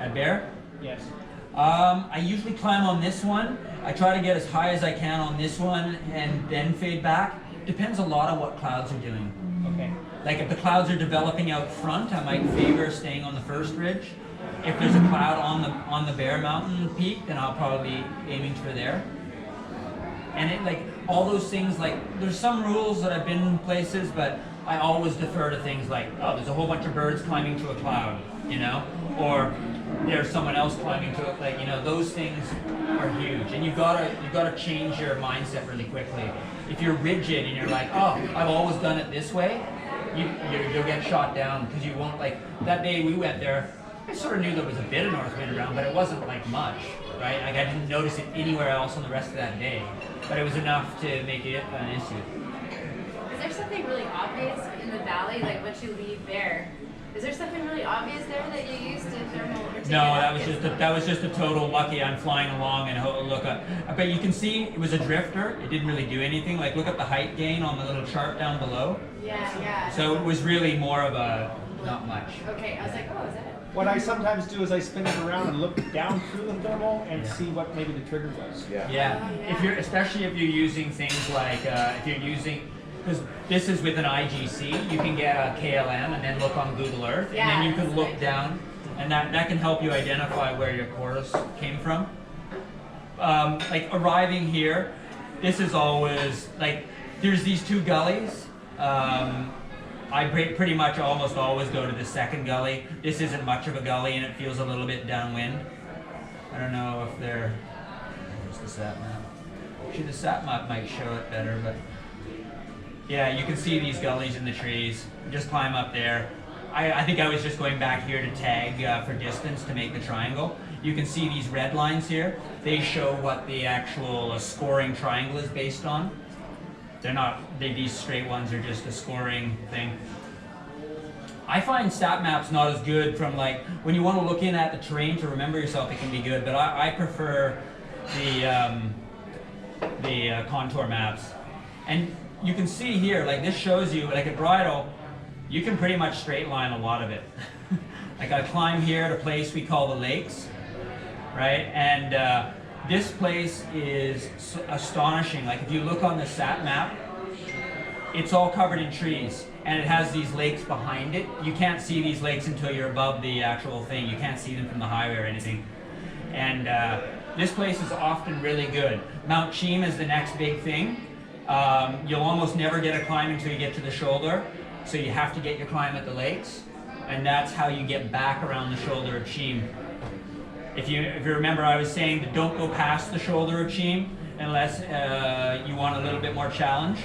At Bear? Yes. I usually climb on this one. I try to get as high as I can on this one and then fade back. Depends a lot on what clouds are doing. Okay. Like if the clouds are developing out front, I might favor staying on the first ridge. If there's a cloud on the Bear Mountain peak, then I'll probably be aiming for there. And it, like all those things, like there's some rules that I've been in places, but I always defer to things like, oh, there's a whole bunch of birds climbing to a cloud, you know, or there's someone else climbing to it. Like, you know, those things are huge, and you've got to change your mindset really quickly. If you're rigid and you're like, oh, I've always done it this way, you'll get shot down because you won't. Like that day we went there, I sort of knew there was a bit of north wind around, but it wasn't like much, right? Like I didn't notice it anywhere else on the rest of that day, but it was enough to make it an issue. Is there something really obvious in the valley, like once you leave there? Is there something really obvious there that you use to thermal? No, that was just a total lucky. I'm flying along and look up. But you can see it was a drifter. It didn't really do anything. Like look at the height gain on the little chart down below. Yeah. So it was really more of a not much. Okay, I was like, oh, is that it? What I sometimes do is I spin it around and look down through the thermal and see what maybe the trigger was. Yeah. If you're, especially if you're using things like if you're using, because this is with an IGC, you can get a KLM and then look on Google Earth, and then you can look down, and that can help you identify where your course came from. Like arriving here, this is always like there's these two gullies. I pretty much almost always go to the second gully. This isn't much of a gully and it feels a little bit downwind. I don't know if they're, where's the sat map? Actually the sat map might show it better, but yeah, you can see these gullies in the trees. Just climb up there. I think I was just going back here to tag for distance to make the triangle. You can see these red lines here. They show what the actual scoring triangle is based on. They're not, these straight ones are just a scoring thing. I find stat maps not as good from like, when you want to look in at the terrain to remember yourself, it can be good, but I prefer the contour maps. And you can see here, like this shows you, like at Bridle, you can pretty much straight line a lot of it. Like I climb here at a place we call the lakes, right? And this place is astonishing. Like if you look on the sat map, it's all covered in trees and it has these lakes behind it. You can't see these lakes until you're above the actual thing. You can't see them from the highway or anything. And this place is often really good. Mount Cheam is the next big thing. You'll almost never get a climb until you get to the shoulder. So you have to get your climb at the lakes. And that's how you get back around the shoulder of Cheam. If you remember, I was saying that don't go past the shoulder of Cheam unless you want a little bit more challenge.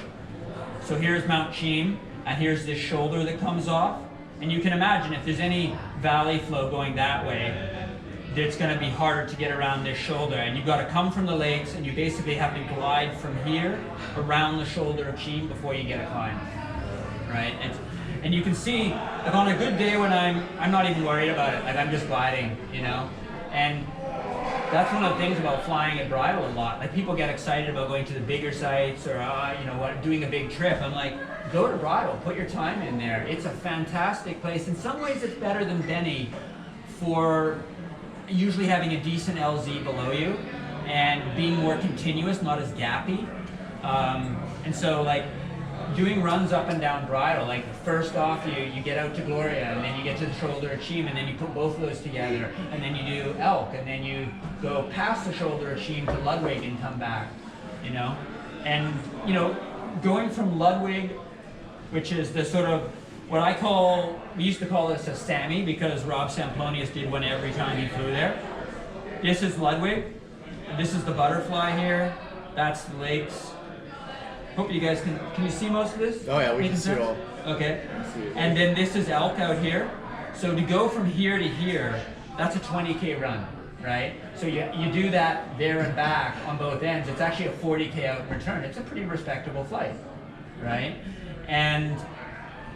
So here's Mount Cheam, and here's this shoulder that comes off. And you can imagine if there's any valley flow going that way, it's going to be harder to get around this shoulder. And you've got to come from the lakes, and you basically have to glide from here around the shoulder of Cheam before you get a climb, right? And you can see, like on a good day when I'm not even worried about it, like I'm just gliding, you know? And that's one of the things about flying at Bridle a lot. Like people get excited about going to the bigger sites or you know what, doing a big trip. I'm like, go to Bridle, put your time in there. It's a fantastic place. In some ways, it's better than Benny for usually having a decent LZ below you and being more continuous, not as gappy. And so like doing runs up and down Bridle, like first off you get out to Gloria and then you get to the shoulder of Cheam and then you put both of those together and then you do Elk and then you go past the shoulder of Cheam to Ludwig and come back, you know? And, you know, going from Ludwig, which is the sort of, what I call, we used to call this a Sammy because Rob Samplonius did one every time he flew there. This is Ludwig, this is the butterfly here, that's the lakes. Hope you guys can you see most of this? Oh yeah, we can see it all. Okay. And then this is Elk out here. So to go from here to here, that's a 20K run, right? So you do that there and back on both ends. It's actually a 40K out return. It's a pretty respectable flight, right? And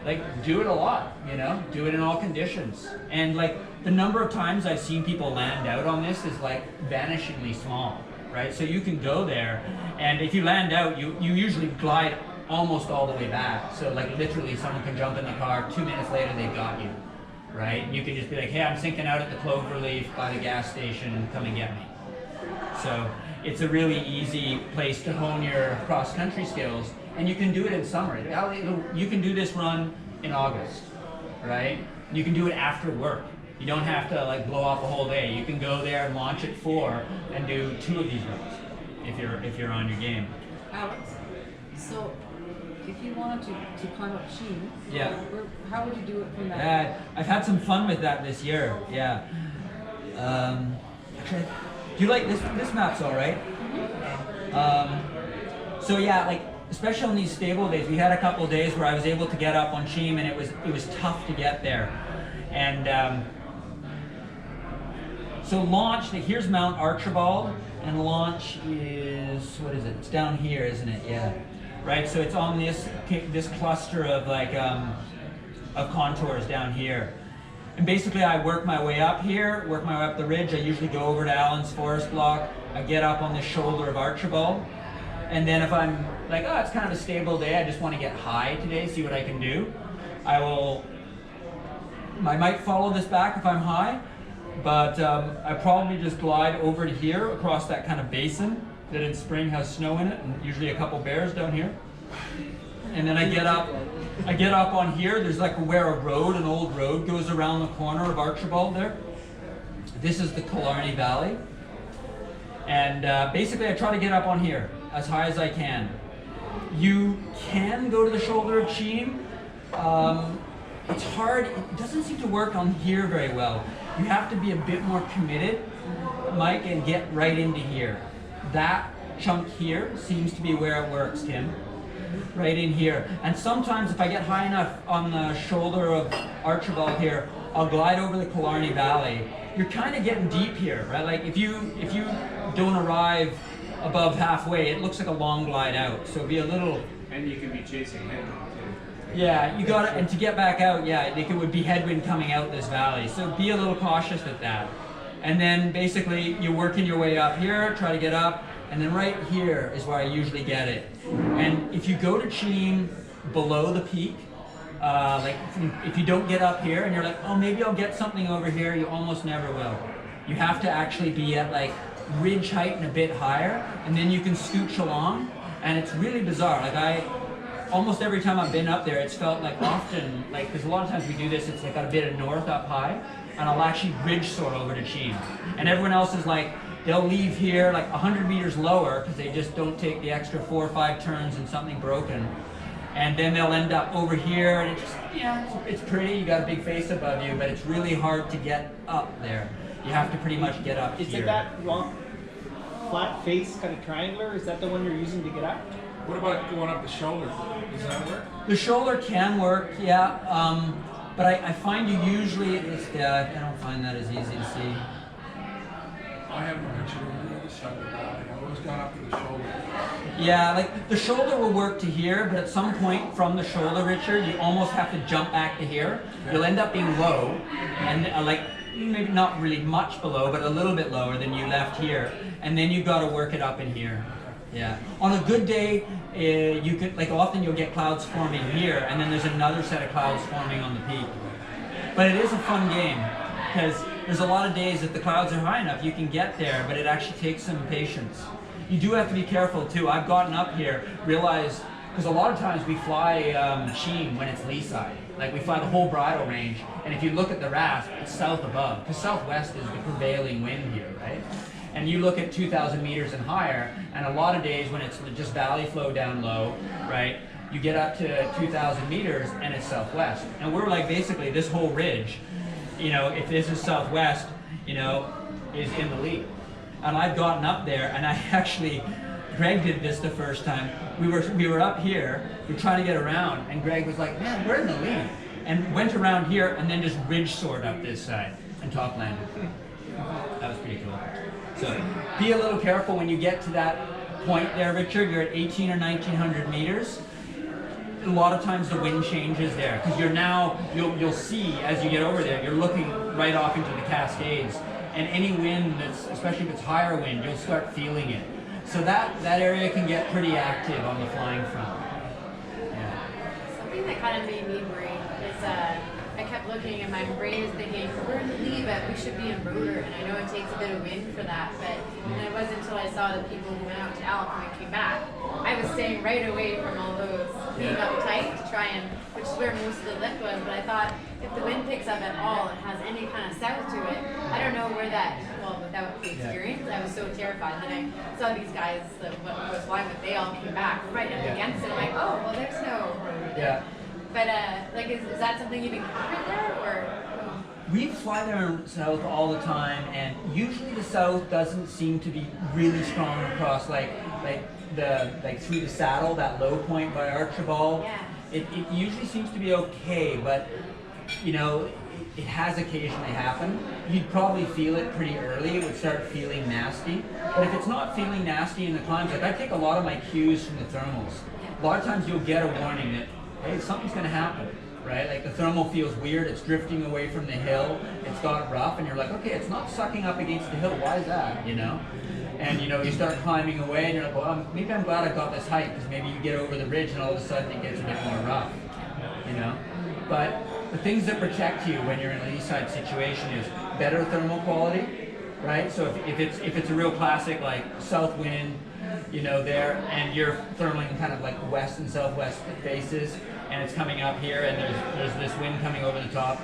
like do it a lot, you know? Do it in all conditions. And like the number of times I've seen people land out on this is like vanishingly small. Right? So you can go there, and if you land out, you usually glide almost all the way back. So like literally someone can jump in the car, 2 minutes later they've got you, right? You can just be like, hey, I'm sinking out at the Cloverleaf by the gas station, come and get me. So it's a really easy place to hone your cross-country skills, and you can do it in summer. You can do this run in August, right? You can do it after work. You don't have to like blow off a whole day. You can go there and launch at 4 and do 2 of these runs if you're on your game. Alex, so if you wanted to climb up Sheen, Yeah. how would you do it from that? Yeah, I've had some fun with that this year. Yeah. Actually, do you like this? This map's all right. So yeah, like especially on these stable days, we had a couple days where I was able to get up on Cheam, and it was tough to get there. And so launch. Here's Mount Archibald, and launch is what is it? It's down here, isn't it? Yeah. Right. So it's on this cluster of like of contours down here. And basically I work my way up here, work my way up the ridge. I usually go over to Allen's Forest Block. I get up on the shoulder of Archibald. And then if I'm like, oh, it's kind of a stable day, I just want to get high today, see what I can do, I might follow this back if I'm high, but I probably just glide over to here across that kind of basin that in spring has snow in it, and usually a couple bears down here. And then I get up on here. There's like where an old road goes around the corner of Archibald there. This is the Killarney Valley. And basically I try to get up on here as high as I can. You can go to the shoulder of Cheam. It's hard, it doesn't seem to work on here very well. You have to be a bit more committed, Mike, and get right into here. That chunk here seems to be where it works, Tim. Right in here. And sometimes if I get high enough on the shoulder of Archibald here, I'll glide over the Killarney Valley. You're kind of getting deep here, right? Like if you don't arrive above halfway, it looks like a long glide out. So be a little. And you can be chasing headwind too. Yeah, you got it. And to get back out, yeah, it would be headwind coming out this valley. So be a little cautious with that. And then basically you're working your way up here, try to get up. And then right here is where I usually get it. And if you go to Cheam below the peak, like if you don't get up here and you're like, oh, maybe I'll get something over here, you almost never will. You have to actually be at like ridge height and a bit higher, and then you can scooch along. And it's really bizarre. Like almost every time I've been up there, it's felt like often, like, because a lot of times we do this, it's like got a bit of north up high, and I'll actually ridge soar over to Cheam. And everyone else is like, they'll leave here like 100 meters lower because they just don't take the extra 4 or 5 turns and something broken. And then they'll end up over here, and it's just, yeah, it's pretty, you got a big face above you, but it's really hard to get up there. You have to pretty much get up Is here. it that long, flat face kind of triangular? Is that the one you're using to get up? What about going up the shoulder? Does that work? The shoulder can work, yeah, but I find you usually, I don't find that as easy to see. I haven't ventured over the other side of the valley. I've always gone up to the shoulder. Yeah, like the shoulder will work to here, but at some point from the shoulder, Richard, you almost have to jump back to here. You'll end up being low, and like maybe not really much below, but a little bit lower than you left here, and then you've got to work it up in here. Yeah. On a good day, you could, like often you'll get clouds forming here, and then there's another set of clouds forming on the peak. But it is a fun game, because there's a lot of days if the clouds are high enough, you can get there, but it actually takes some patience. You do have to be careful too. I've gotten up here, realized, because a lot of times we fly Cheam when it's lee side. Like we fly the whole bridle range, and if you look at the RASP, it's south above, because southwest is the prevailing wind here, right? And you look at 2,000 meters and higher, and a lot of days when it's just valley flow down low, right? You get up to 2,000 meters and it's southwest. And we're like basically this whole ridge, you know, if this is southwest, you know, is in the lead. And I've gotten up there, and I actually, Greg did this the first time. We were up here, we were trying to get around, and Greg was like, man, we're in the lead. And went around here and then just ridge soared up this side and top landed. That was pretty cool. So be a little careful when you get to that point there, Richard. You're at 18 or 1900 meters. A lot of times the wind changes there, because you're now, you'll see as you get over there, you're looking right off into the Cascades. And any wind, especially if it's higher wind, you'll start feeling it. So that area can get pretty active on the flying front. Yeah. Something that kind of made me worried is I kept looking and my brain is thinking, we're in the lee, but we should be in rotor. And I know it takes a bit of wind for that, but and it wasn't until I saw the people who went out to Alpine and came back. I was staying right away from all those being uptight to try and, which is where most of the lift was, but I thought if the wind picks up at all and has any kind of south to it, I don't know where that, well, without the experience, I was so terrified. Then I saw these guys that I was flying with, they all came back right up against it. I'm like, oh, well, there's no rotor there. But like, is that something you've encountered there, or? We fly there south all the time, and usually the south doesn't seem to be really strong across like through the saddle, that low point by Archibald. Yeah. It usually seems to be okay, but you know, it has occasionally happened. You'd probably feel it pretty early. It would start feeling nasty. But if it's not feeling nasty in the climbs, like I take a lot of my cues from the thermals. A lot of times you'll get a warning that, hey, something's going to happen, right? Like the thermal feels weird, it's drifting away from the hill, it's got rough, and you're like, okay, it's not sucking up against the hill, why is that, you know? And you know, you start climbing away and you're like, well, maybe I'm glad I got this height, because maybe you get over the ridge and all of a sudden it gets a bit more rough, you know? But the things that protect you when you're in a lee side situation is better thermal quality, right? So if it's a real classic like south wind, you know, there, and you're thermaling kind of like west and southwest faces, and it's coming up here, and there's this wind coming over the top.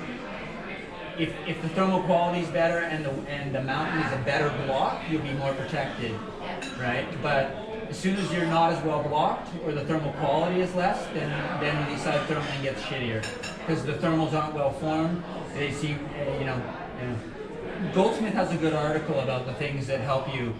If the thermal quality is better and the mountain is a better block, you'll be more protected, right? But as soon as you're not as well blocked, or the thermal quality is less, then the side thermaling gets shittier, because the thermals aren't well formed. They seem, you know. Goldsmith has a good article about the things that help you